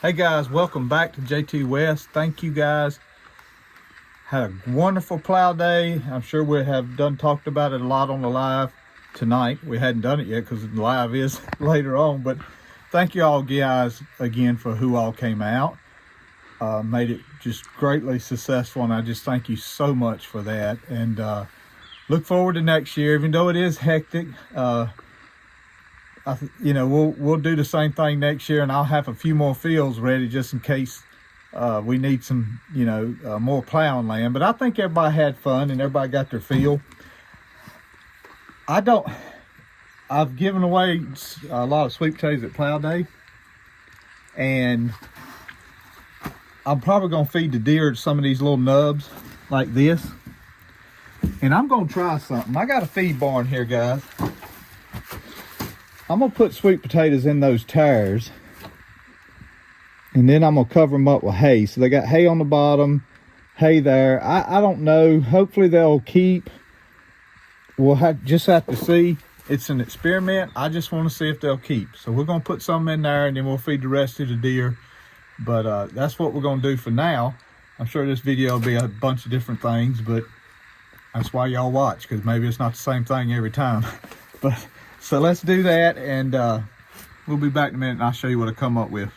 Hey guys, welcome back to Jtwes. Thank you guys. Had a wonderful plow day. I'm sure we have talked about it a lot on the live tonight. We hadn't done it yet because the live is later on, but thank you all guys again for who all came out. Made it just greatly successful, and I just thank you so much for that. And look forward to next year, even though it is hectic. We'll do the same thing next year, and I'll have a few more fields ready just in case we need some, more plowing land. But I think everybody had fun and everybody got their feel. I've given away a lot of sweet potatoes at Plow Day, and I'm probably gonna feed the deer some of these little nubs like this. And I'm gonna try something. I got a feed barn here, guys. I'm gonna put sweet potatoes in those tires, and then I'm gonna cover them up with hay. So they got hay on the bottom, hay there. I don't know. Hopefully they'll keep. We'll just have to see. It's an experiment. I just want to see if they'll keep. So we're gonna put some in there, and then we'll feed the rest to the deer. But that's what we're gonna do for now. I'm sure this video will be a bunch of different things, but that's why y'all watch, because maybe it's not the same thing every time. But so let's do that, and we'll be back in a minute, and I'll show you what I come up with.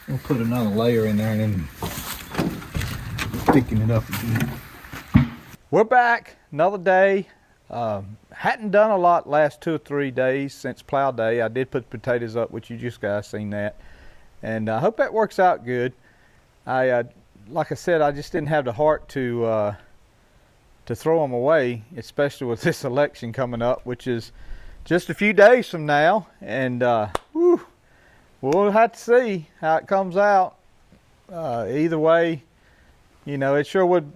We'll put another layer in there and then thicken it up again. We're back, another day. Hadn't done a lot last 2 or 3 days since Plow Day. I did put potatoes up, which you just guys seen that. And I hope that works out good. Like I said, I just didn't have the heart to throw them away, especially with this election coming up, which is just a few days from now. And we'll have to see how it comes out. Either way, it sure would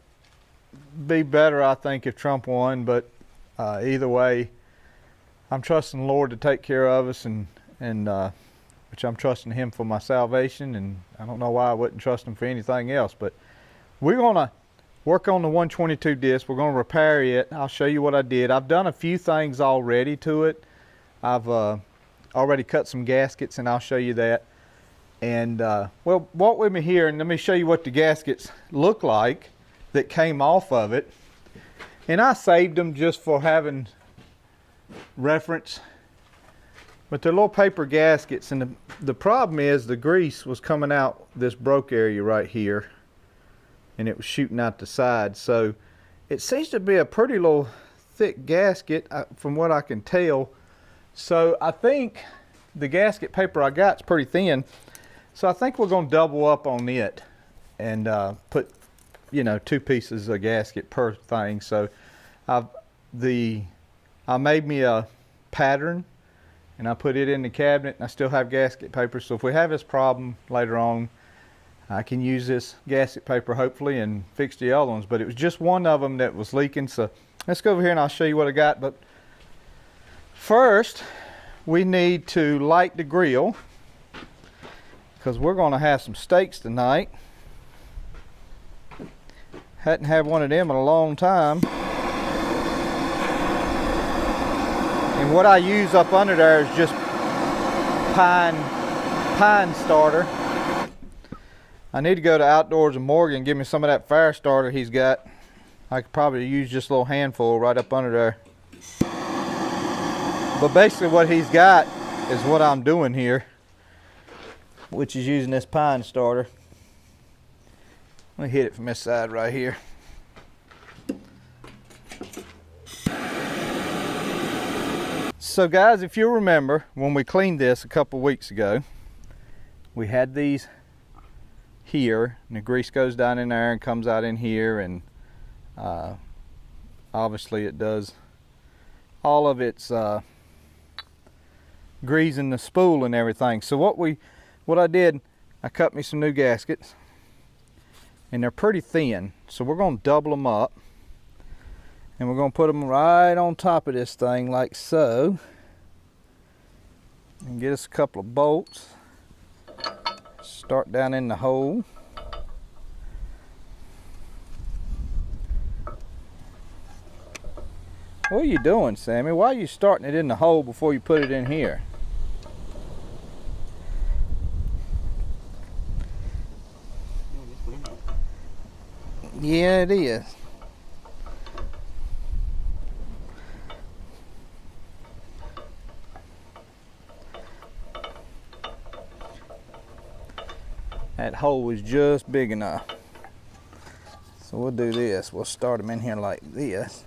be better, I think, if Trump won. But either way, I'm trusting the Lord to take care of us, and which I'm trusting Him for my salvation. And I don't know why I wouldn't trust Him for anything else. But we're gonna work on the 122 disc. We're gonna repair it. I'll show you what I did. I've done a few things already to it. I've already cut some gaskets, and I'll show you that. And well, walk with me here and let me show you what the gaskets look like that came off of it. And I saved them just for having reference, but they're little paper gaskets. And the problem is the grease was coming out this broke area right here, and it was shooting out the side. So it seems to be a pretty little thick gasket from what I can tell. So I think the gasket paper I got is pretty thin. So I think we're going to double up on it and put, 2 pieces of gasket per thing. So I made me a pattern, and I put it in the cabinet, and I still have gasket paper. So if we have this problem later on, I can use this gasket paper hopefully and fix the other ones. But it was just one of them that was leaking. So let's go over here and I'll show you what I got. But first, we need to light the grill, because we're going to have some steaks tonight. Hadn't had one of them in a long time. And what I use up under there is just pine starter. I need to go to Outdoors and Morgan and give me some of that fire starter he's got. I could probably use just a little handful right up under there. But basically what he's got is what I'm doing here, which is using this pine starter. Let me hit it from this side right here. So guys, if you remember when we cleaned this a couple weeks ago, we had these here, and the grease goes down in there and comes out in here, and obviously it does all of its greasing the spool and everything. So what I did, I cut me some new gaskets, and they're pretty thin, so we're going to double them up, and we're going to put them right on top of this thing like so, and get us a couple of bolts. Start down in the hole. What are you doing, Sammy? Why are you starting it in the hole before you put it in here? Yeah, it is. That hole is just big enough. So we'll do this. We'll start them in here like this.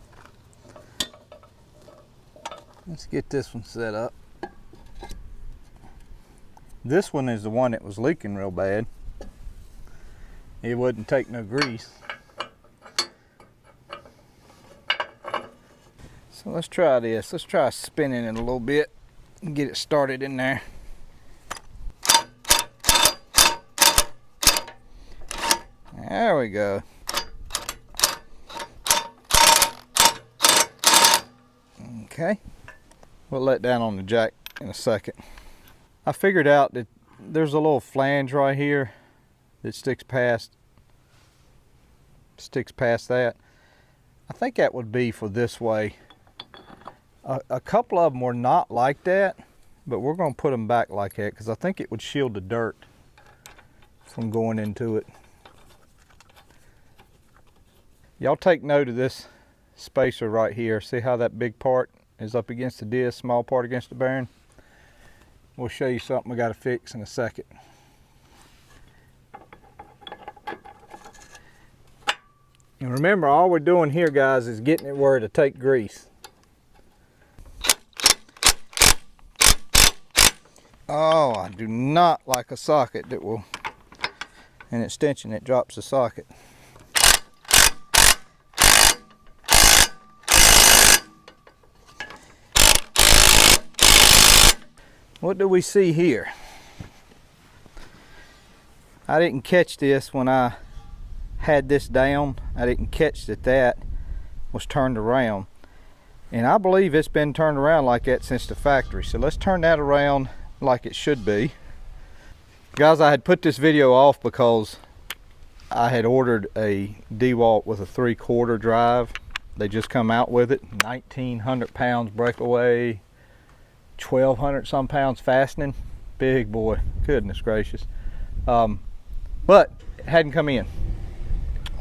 Let's get this one set up. This one is the one that was leaking real bad. It wouldn't take no grease. So let's try this. Let's try spinning it a little bit and get it started in there. There we go. Okay. We'll let down on the jack in a second. I figured out that there's a little flange right here that sticks past that. I think that would be for this way. A couple of them were not like that, but we're going to put them back like that because I think it would shield the dirt from going into it. Y'all take note of this spacer right here. See how that big part is up against the disc, small part against the bearing? We'll show you something we got to fix in a second. And remember, all we're doing here, guys, is getting it where to take grease. Oh, I do not like a socket that will, an extension that drops the socket. What do we see here? I didn't catch this when I had this down. I didn't catch that was turned around. And I believe it's been turned around like that since the factory. So let's turn that around like it should be. Guys, I had put this video off because I had ordered a DeWalt with a 3/4 drive. They just come out with it. 1,900 pounds breakaway. 1,200 some pounds fastening. Big boy, goodness gracious. But it hadn't come in.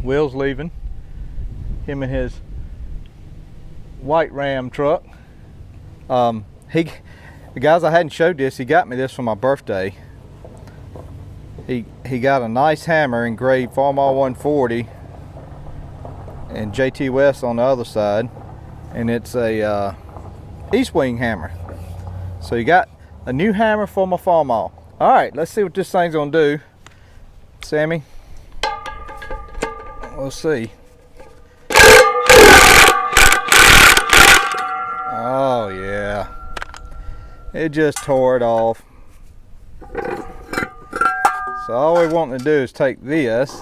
Will's leaving, him and his white Ram truck. The guys, I hadn't showed this, he got me this for my birthday. He got a nice hammer engraved Farmall 140 and Jtwes on the other side, and it's a east wing hammer. So you got a new hammer for my Farmall. All right, let's see what this thing's gonna do. Sammy, we'll see. Oh yeah, it just tore it off. So all we want to do is take this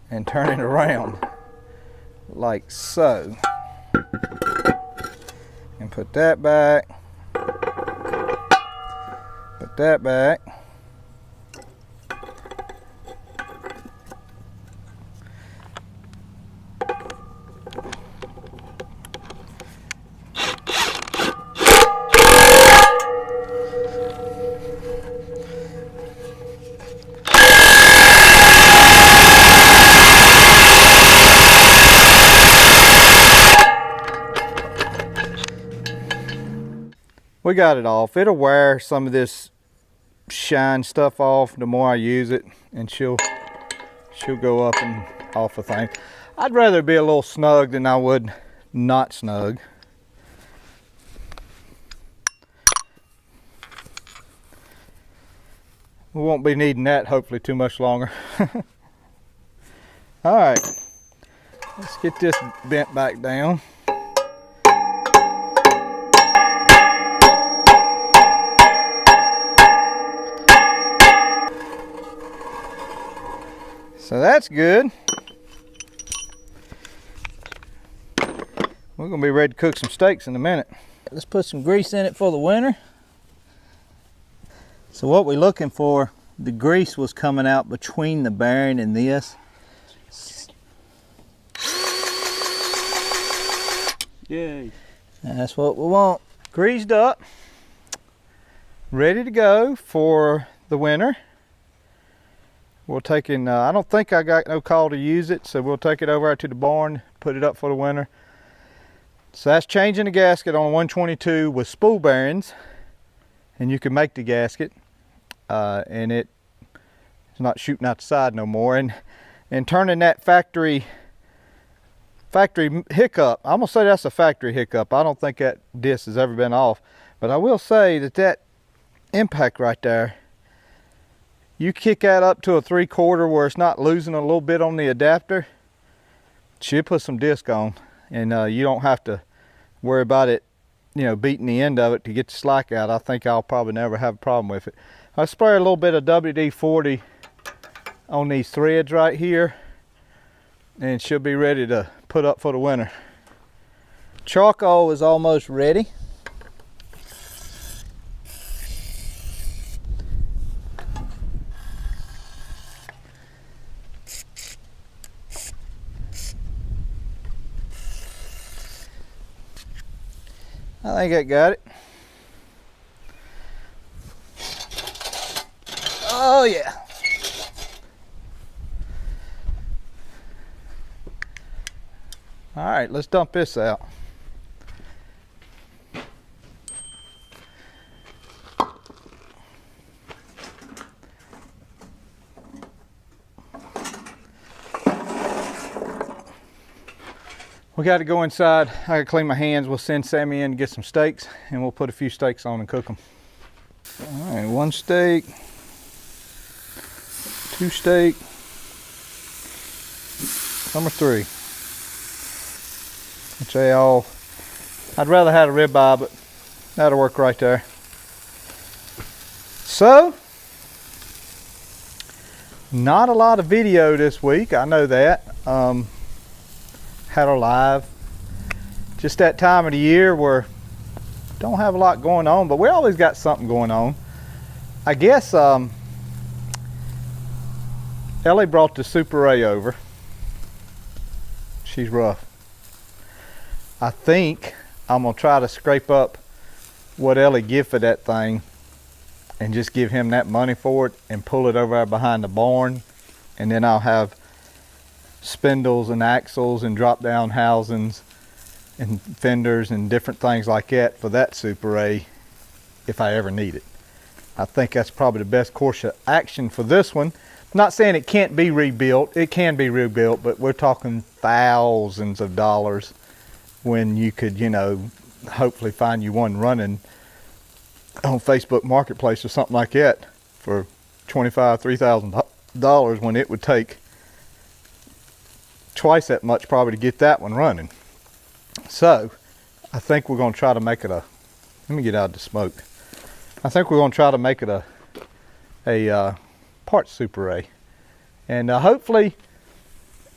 and turn it around like so. And put that back. Put that back. We got it off. It'll wear some of this shine stuff off the more I use it, and she'll go up and off the thing. I'd rather be a little snug than I would not snug. We won't be needing that hopefully too much longer. All right, let's get this bent back down. So that's good. We're gonna be ready to cook some steaks in a minute. Let's put some grease in it for the winter. So what we're looking for, the grease was coming out between the bearing and this. Yay. That's what we want. Greased up, ready to go for the winter. We'll take in, I don't think I got no call to use it, so we'll take it over to the barn, put it up for the winter. So that's changing the gasket on a 122 with spool bearings, and you can make the gasket, and it's not shooting out the side no more. And turning that factory hiccup, I'm gonna say that's a factory hiccup. I don't think that disc has ever been off, but I will say that impact right there, you kick that up to a 3/4 where it's not losing a little bit on the adapter, she'll put some disc on, and you don't have to worry about it, you know, beating the end of it to get the slack out. I think I'll probably never have a problem with it. I spray a little bit of WD-40 on these threads right here, and she'll be ready to put up for the winter. Charcoal is almost ready. I think I got it. Oh yeah. All right, let's dump this out. We got to go inside. I got to clean my hands. We'll send Sammy in to get some steaks, and we'll put a few steaks on and cook them. All right, 1 steak, 2 steak, number 3. Which they all, I'd rather have a ribeye, but that'll work right there. So, not a lot of video this week, I know that. Had her live. Just that time of the year where don't have a lot going on, but we always got something going on. I guess Ellie brought the Super Ray over. She's rough. I think I'm gonna try to scrape up what Ellie give for that thing and just give him that money for it and pull it over behind the barn, and then I'll have spindles and axles and drop down housings and fenders and different things like that for that Super A if I ever need it. I think that's probably the best course of action for this one. I'm not saying it can't be rebuilt. It can be rebuilt, but we're talking thousands of dollars when you could, you know, hopefully find you one running on Facebook Marketplace or something like that for $2,500, $3,000 when it would take twice that much probably to get that one running. So I think we're going to try to make it a, let me get out of the smoke. I think we're going to try to make it a part Super A. And hopefully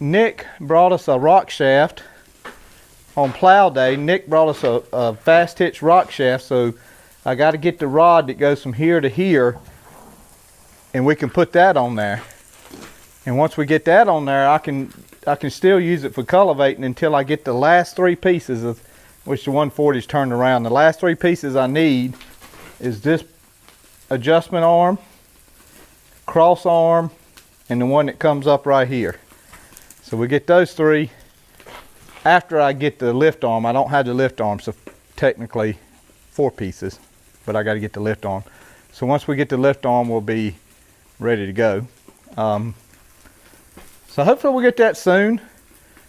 Nick brought us a rock shaft on plow day. Nick brought us a fast hitch rock shaft, so I got to get the rod that goes from here to here, and we can put that on there. And once we get that on there, I can still use it for cultivating until I get the last 3 pieces of which the 140's turned around. The last 3 pieces I need is this adjustment arm, cross arm, and the one that comes up right here. So we get those 3 after I get the lift arm. I don't have the lift arm, so technically 4 pieces, but I got to get the lift arm. So once we get the lift arm, we'll be ready to go. So hopefully we'll get that soon.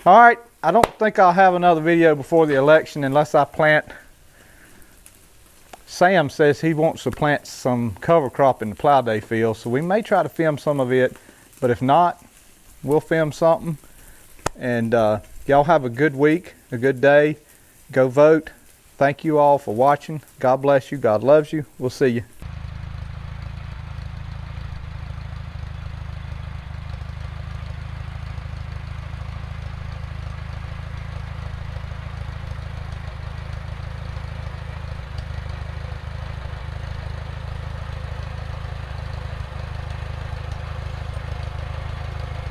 All right, I don't think I'll have another video before the election unless I plant. Sam says he wants to plant some cover crop in the plow day field, so we may try to film some of it, but if not, we'll film something. And y'all have a good week, a good day. Go vote. Thank you all for watching. God bless you. God loves you. We'll see you.